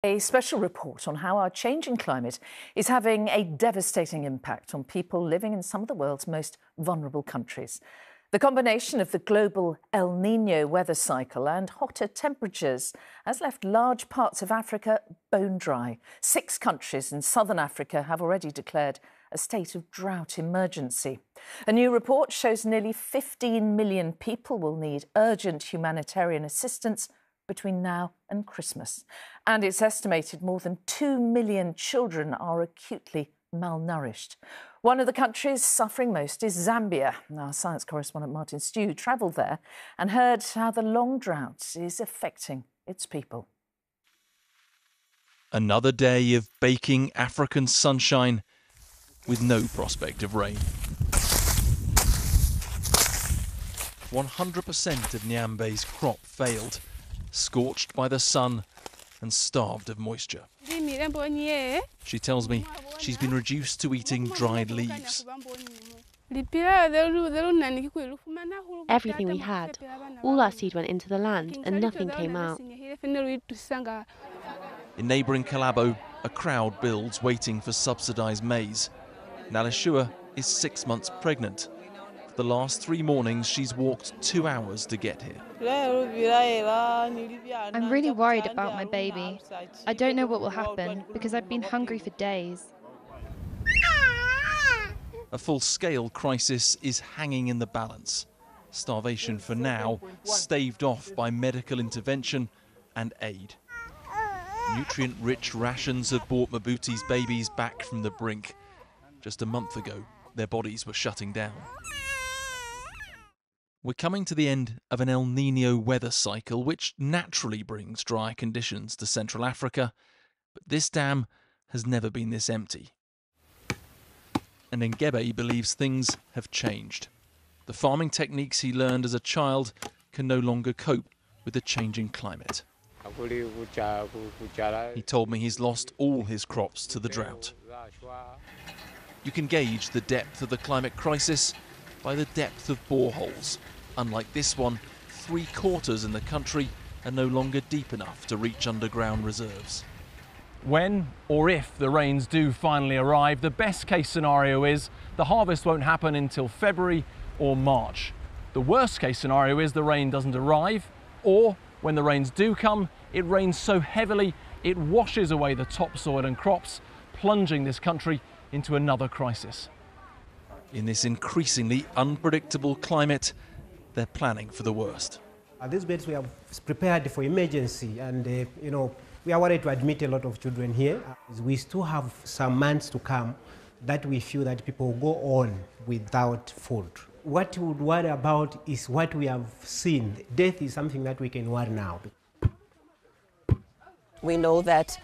A special report on how our changing climate is having a devastating impact on people living in some of the world's most vulnerable countries. The combination of the global El Niño weather cycle and hotter temperatures has left large parts of Africa bone dry. 6 countries in southern Africa have already declared a state of drought emergency. A new report shows nearly 15 million people will need urgent humanitarian assistance between now and Christmas. And it's estimated more than 2 million children are acutely malnourished. One of the countries suffering most is Zambia. Our science correspondent Martin Stew travelled there and heard how the long drought is affecting its people. Another day of baking African sunshine with no prospect of rain. 100% of Nyambe's crop failed, scorched by the sun and starved of moisture. She tells me she's been reduced to eating dried leaves. Everything we had, all our seed went into the land and nothing came out. In neighbouring Kalabo, a crowd builds waiting for subsidised maize. Nalishua is 6 months pregnant. For the last 3 mornings, she's walked 2 hours to get here. I'm really worried about my baby. I don't know what will happen because I've been hungry for days. A full-scale crisis is hanging in the balance. Starvation for now, staved off by medical intervention and aid. Nutrient-rich rations have brought Mabuti's babies back from the brink. Just a month ago, their bodies were shutting down. We're coming to the end of an El Niño weather cycle, which naturally brings dry conditions to Central Africa, but this dam has never been this empty. And Ngebe believes things have changed. The farming techniques he learned as a child can no longer cope with the changing climate. He told me he's lost all his crops to the drought. You can gauge the depth of the climate crisis by the depth of boreholes. Unlike this one, 3/4 in the country are no longer deep enough to reach underground reserves. When or if the rains do finally arrive, the best case scenario is the harvest won't happen until February or March. The worst case scenario is the rain doesn't arrive, or when the rains do come, it rains so heavily it washes away the topsoil and crops, plunging this country into another crisis. In this increasingly unpredictable climate, they're planning for the worst. At this beds we have prepared for emergency, and we are worried to admit a lot of children here. We still have some months to come that we feel that people go on without food. What we would worry about is what we have seen. Death is something that we can worry now. We know that,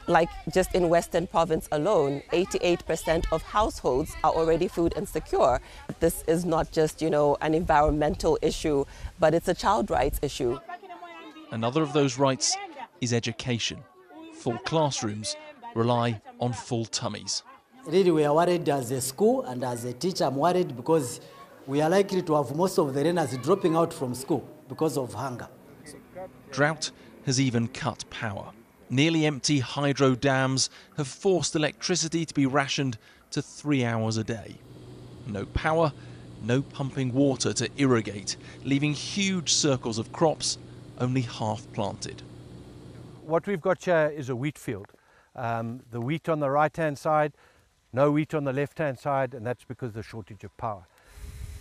like just in Western Province alone, 88% of households are already food insecure. This is not just, an environmental issue, but it's a child rights issue. Another of those rights is education. Full classrooms rely on full tummies. Really, we are worried as a school, and as a teacher, I'm worried because we are likely to have most of the learners dropping out from school because of hunger. Drought has even cut power. Nearly empty hydro dams have forced electricity to be rationed to 3 hours a day. No power, no pumping water to irrigate, leaving huge circles of crops only half planted. What we've got here is a wheat field. The wheat on the right-hand side, no wheat on the left-hand side, and that's because of the shortage of power.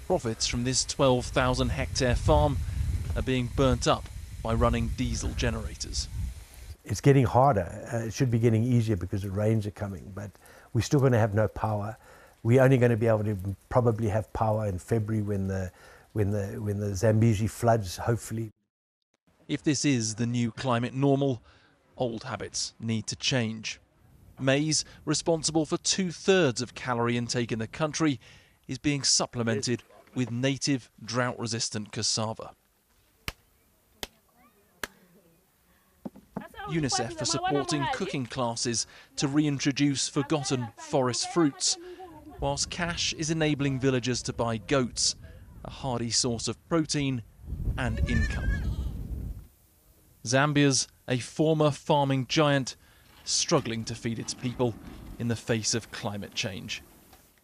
Profits from this 12,000 hectare farm are being burnt up by running diesel generators. It's getting harder. It should be getting easier because the rains are coming, but we're still going to have no power. We're only going to be able to probably have power in February when the Zambezi floods, hopefully. If this is the new climate normal, old habits need to change. Maize, responsible for 2/3 of calorie intake in the country, is being supplemented with native drought-resistant cassava. UNICEF are supporting cooking classes to reintroduce forgotten forest fruits, whilst cash is enabling villagers to buy goats, a hardy source of protein and income. Zambia's a former farming giant struggling to feed its people in the face of climate change.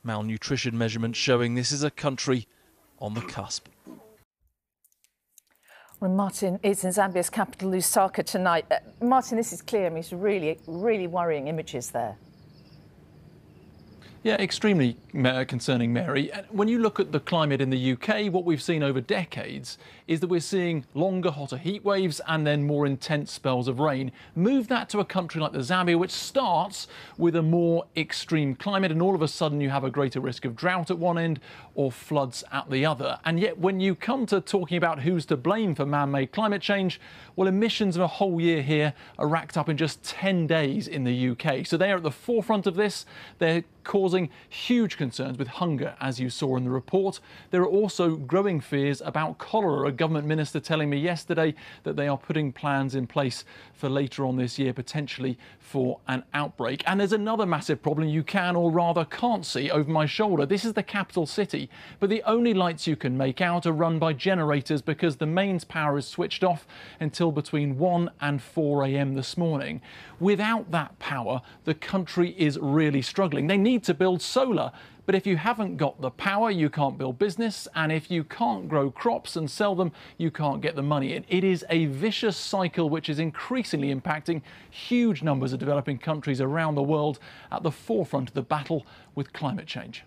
Malnutrition measurements showing this is a country on the cusp. Well, Martin is in Zambia's capital, Lusaka, tonight. Martin, this is clear. I mean, it's really, really worrying images there. Yeah, extremely concerning, Mary. When you look at the climate in the UK, what we've seen over decades is that we're seeing longer, hotter heat waves and then more intense spells of rain. Move that to a country like the Zambia, which starts with a more extreme climate, and all of a sudden you have a greater risk of drought at one end or floods at the other. And yet when you come to talking about who's to blame for man-made climate change, well, emissions of a whole year here are racked up in just 10 days in the UK. So they're at the forefront of this. They're causing huge concerns with hunger, as you saw in the report. There are also growing fears about cholera. A government minister telling me yesterday that they are putting plans in place for later on this year, potentially for an outbreak. And there's another massive problem you can, or rather can't see over my shoulder. This is the capital city, but the only lights you can make out are run by generators because the mains power is switched off until between 1 and 4 a.m. this morning. Without that power, the country is really struggling. They need to build solar, but if you haven't got the power, you can't build business, and if you can't grow crops and sell them, you can't get the money in. It is a vicious cycle which is increasingly impacting huge numbers of developing countries around the world at the forefront of the battle with climate change.